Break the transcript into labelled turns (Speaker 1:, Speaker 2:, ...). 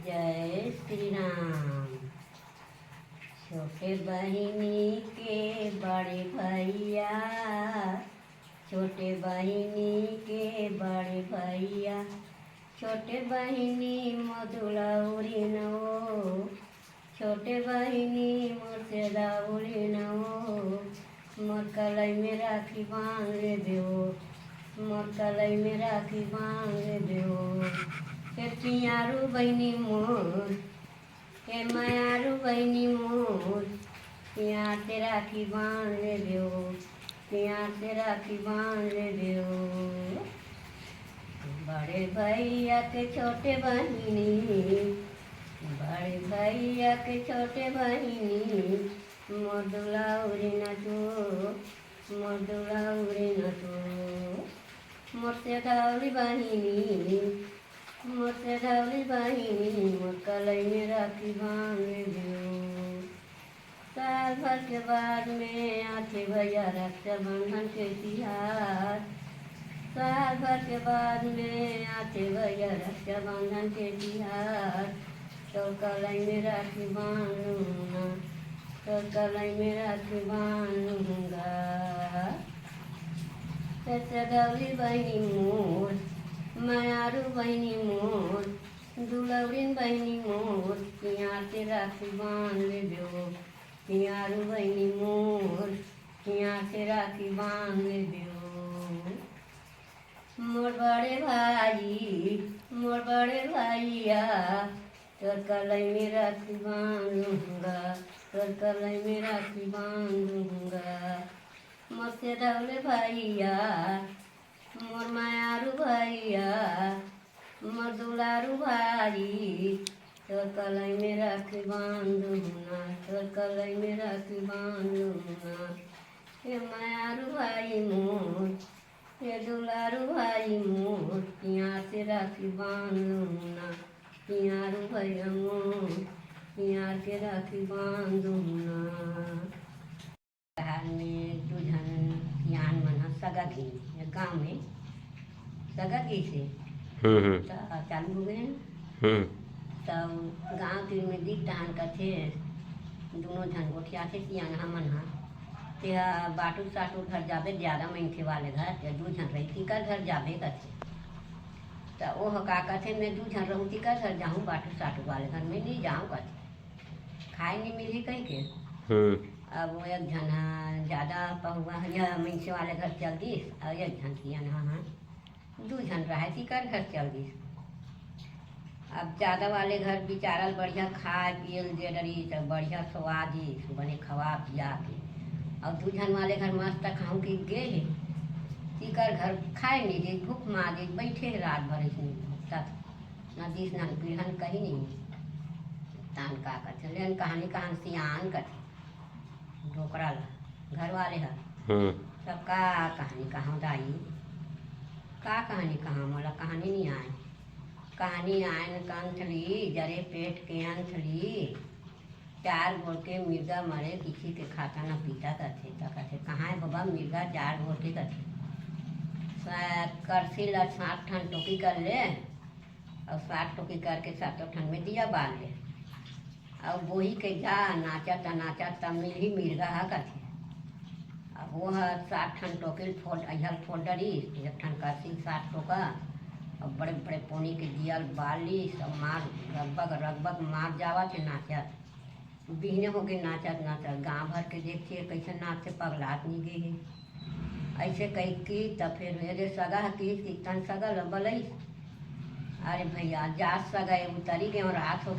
Speaker 1: जय श्री राम। छोटे बहिनी के बड़े भैया, छोटे बहिनी के बड़े भैया, छोटे बहिनी मधुलौरी नो, छोटे बहिनी मोर दौड़ी नो, मोर कलई में राखी बांध दो, मोर कलई में राखी बांध दो। के पियारू बहिनी मोर, के मायारू बहिनी मोर, पिया से राखी बांध दो, पिया से राखी बांध दो। बड़े भैया के छोटे बहिनी, बड़े भैया के छोटे बहिनी, मोर दुलाउरी न तो, मोर दुलाउरी न तो। मोर से दौड़ी बहिनी, मोर से दौड़ी बहिनी, मोर कलई में राखी बांध दो। साल भर के बाद में आते भैया रक्षाबंधन के तिहार, साल भर के बाद में आते भैया रक्षाबंधन के तिहार। तो कलई में राखी बांधूंगा, तो कलई में राखी बांधूंगा। सदौली बहिनी मोर, मायारू बहिनी मोर, दुलौरीन बहिनी मोर, पिया से राखी बांध दो, पियारू बहिनी मोर, पिया से राखी बांध दो। मोर बड़े भाई, मोर बड़े भैया, तोर कलई में राखी बांधूंगा, तोर कलई में राखी बांधूंगा। मोर से दौले भैया, मोर मायारू भैया, मोर दुलारू भाई, तोर कलई में राखी बांधूंगा, तोर कलई में राखी बांधूंगा। हे मायारू भाई मोर, हे दुलारू भाई मोर, पिया से राखी बांधूंगा, पियारू भैया मोर, पिया के राखी बांधूंगा। बिहार में दुल्हन यान मना सगा की गाँव में सगा की से चालू हो गए तब गाँव के में दिख टहन का थे दोनों झन गोठिया थे सियान हमन हा ते बाटू साटू घर जाबे ज़्यादा मनखे वाले घर ते दू झन रही तिकर घर जाबे कथे। तो वह का कथे मैं दू झन रहूँ तिकर घर जाऊँ, बाटू साटू वाले घर में नहीं जाऊँ कथे, खाए नहीं मिली कहीं के। अब वो एक झन ज़्यादा पहुआ यह मनसे वाले घर चल दिस और एक झन सियान हाँ दू झन रहे तिकर घर चल दिस। अब ज़्यादा वाले घर बिचारल बढ़िया खाए पियल दे डरी तो बढ़िया स्वादिष्ट बने खवा पिया के, और दू झन वाले घर मस्त खाऊँ के गे तिकर घर खाए नहीं दे, भूख मार दे, बैठे रात भर इसमें भूखता न दिस न पीढ़न कहीं नहीं। तान का कथे लेन कहानी कहान सियान कथे ढोकरा ला घर वाले है सब का कहानी कहाँ दाई का कहानी कहाँ मोला कहानी नहीं आए। कहानी आयन कंथली जरे पेट के अंथली, चार गोड़ के मिर्गा मरे किसी के खाता न पीता कथे। तो कथे कहाँ है बाबा मिर्गा चार गोड़ के कथे। करसी ला 60 ठन टोकी कर ले और 60 टोकी करके 7 ठन में दिया बाल ले और वही के जा नाचत तब मिली मिर्गा हा कथे। अब वो 60 ठन टोकिल फोड़ अहल फोड़ डरी एक ठन करसी 60 टोका और बड़े बड़े पोनी के दियल बाली सब मार रगबग मार जावा थे नाचत बिहने हो गए नाचत नाचत गाँव भर के देखिए कैसे नाचते पगलात नहीं गए है ऐसे कही की तब फिर मेरे सगा की तन सगा बलई अरे भैया जात सगा उतरी के और रात हो